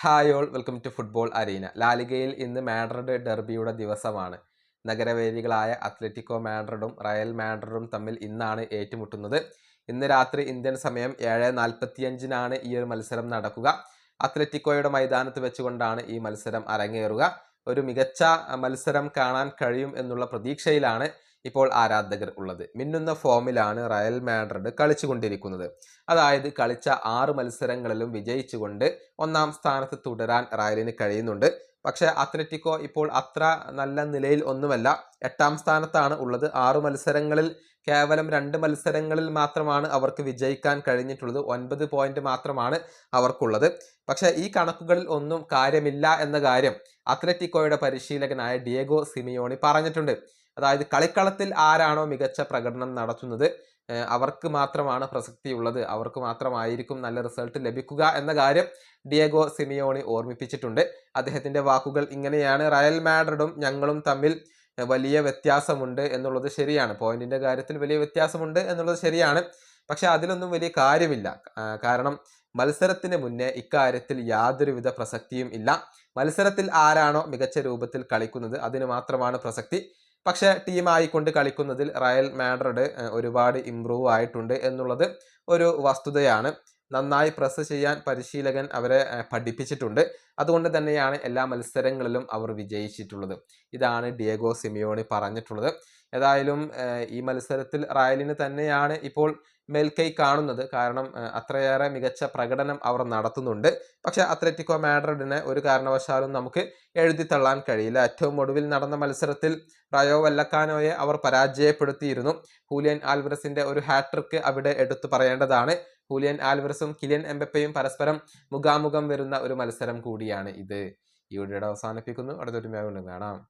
Hi all welcome to football arena. ലാലിഗയിൽ ഇന്ന് Madrid ഡെർബിയുടെ ദിവസമാണ്. നഗരവേദികളായ അത്ലറ്റിക്കോ മാഡ്രിഡും റയൽ മാഡ്രിഡും തമ്മിൽ ഇന്നാണ് ഏറ്റുമുട്ടുന്നത്. ഇന്ന് രാത്രി ഇന്ത്യൻ സമയം 7:45 ഈ ഒരു മത്സരം നടക്കുക. അത്ലറ്റിക്കോയുടെ മൈതാനത്ത് വെച്ചുകൊണ്ടാണ് ഈ മത്സരം അരങ്ങേറുക. ഒരു മികച്ച മത്സരം കാണാൻ കഴിയും എന്നുള്ള പ്രതീക്ഷയിലാണ് ഇപ്പോൾ ആരാധകർ ഉള്ളത്. മിന്നുന്ന ഫോമിലാണ് റയൽ മാഡ്രിഡ് കളിച്ചുകൊണ്ടിരിക്കുന്നത്. അതായത് കളിച്ച 6 മത്സരങ്ങളിലും വിജയിച്ചുകൊണ്ട് ഒന്നാം സ്ഥാനത്ത് തുടരാൻ റയലിന് കഴിയുന്നുണ്ട്. പക്ഷേ അത്ലറ്റിക്കോ ഇപ്പോൾ അത്ര നല്ല നിലയിൽ ഒന്നുമല്ല. 8ാം സ്ഥാനത്താണ് ഉള്ളത്. 6 മത്സരങ്ങളിൽ കേവലം 2 മത്സരങ്ങളിൽ മാത്രമാണ് അവർക്ക് വിജയിക്കാൻ കഴിഞ്ഞിട്ടുള്ളത്. 9 പോയിന്റ് മാത്രമാണ് അവർക്കുള്ളത്. പക്ഷേ ഈ കണക്കുകളിൽ ഒന്നും കാര്യമില്ല എന്ന കാര്യം അത്ലറ്റിക്കോയുടെ പരിശീലകനായ ഡിയേഗോ സിമിയോണി പറഞ്ഞിട്ടുണ്ട്. അതായത് കളിക്കളത്തിൽ ആരാണോ മികച്ച പ്രകടനം നടത്തുന്നത് അവർക്ക് മാത്രമാണ് പ്രസക്തിയുള്ളത്, അവർക്ക് മാത്രമായിരിക്കും നല്ല റിസൾട്ട് ലഭിക്കുക എന്ന കാര്യം ഡിയേഗോ സിമിയോണി ഓർമ്മിപ്പിച്ചിട്ടുണ്ട്. അദ്ദേഹത്തിന്റെ വാക്കുകൾ ഇങ്ങനെയാണ്: റയൽ മാഡ്രിഡും ഞങ്ങളും തമ്മിൽ വലിയ വ്യത്യാസമുണ്ട് എന്നുള്ളത് ശരിയാണ്, പോയിന്റിന്റെ കാര്യത്തിൽ വലിയ വ്യത്യാസമുണ്ട് എന്നുള്ളത് ശരിയാണ്. പക്ഷെ അതിലൊന്നും വലിയ കാര്യമില്ല. കാരണം മത്സരത്തിന് മുന്നേ ഇക്കാര്യത്തിൽ യാതൊരുവിധ പ്രസക്തിയും ഇല്ല. മത്സരത്തിൽ ആരാണോ മികച്ച രൂപത്തിൽ കളിക്കുന്നത് അതിന് മാത്രമാണ് പ്രസക്തി. പക്ഷെ ടീമായിക്കൊണ്ട് കളിക്കുന്നതിൽ റയൽ മാഡ്രിഡ് ഒരുപാട് ഇമ്പ്രൂവ് ആയിട്ടുണ്ട് എന്നുള്ളത് ഒരു വസ്തുതയാണ്. നന്നായി പ്രസ് ചെയ്യാൻ പരിശീലകൻ അവരെ പഠിപ്പിച്ചിട്ടുണ്ട്. അതുകൊണ്ട് തന്നെയാണ് എല്ലാ മത്സരങ്ങളിലും അവർ വിജയിച്ചിട്ടുള്ളത്. ഇതാണ് ഡിയേഗോ സിമിയോണി പറഞ്ഞിട്ടുള്ളത്. ഏതായാലും ഈ മത്സരത്തിൽ റയലിന് തന്നെയാണ് ഇപ്പോൾ മേൽക്കൈ കാണുന്നത്. കാരണം അത്രയേറെ മികച്ച പ്രകടനം അവർ നടത്തുന്നുണ്ട്. പക്ഷെ അത്ലറ്റിക്കോ മാഡ്രിഡിനെ ഒരു കാരണവശാലും നമുക്ക് എഴുതിത്തള്ളാൻ കഴിയില്ല. ഏറ്റവും ഒടുവിൽ നടന്ന മത്സരത്തിൽ റയോ വല്ലക്കാനോയെ അവർ പരാജയപ്പെടുത്തിയിരുന്നു. ഹൂലിയൻ ആൽവരസിന്റെ ഒരു ഹാട്രിക്ക് അവിടെ എടുത്തു പറയേണ്ടതാണ്. ഹൂലിയൻ ആൽവരസും കിലിയൻ എംബപ്പയും പരസ്പരം മുഖാമുഖം വരുന്ന ഒരു മത്സരം കൂടിയാണ് ഇത്. ഈ വീഡിയോയുടെ അവസാനിപ്പിക്കുന്നു. അടുത്തൊരു വീഡിയോയിൽ കാണാം.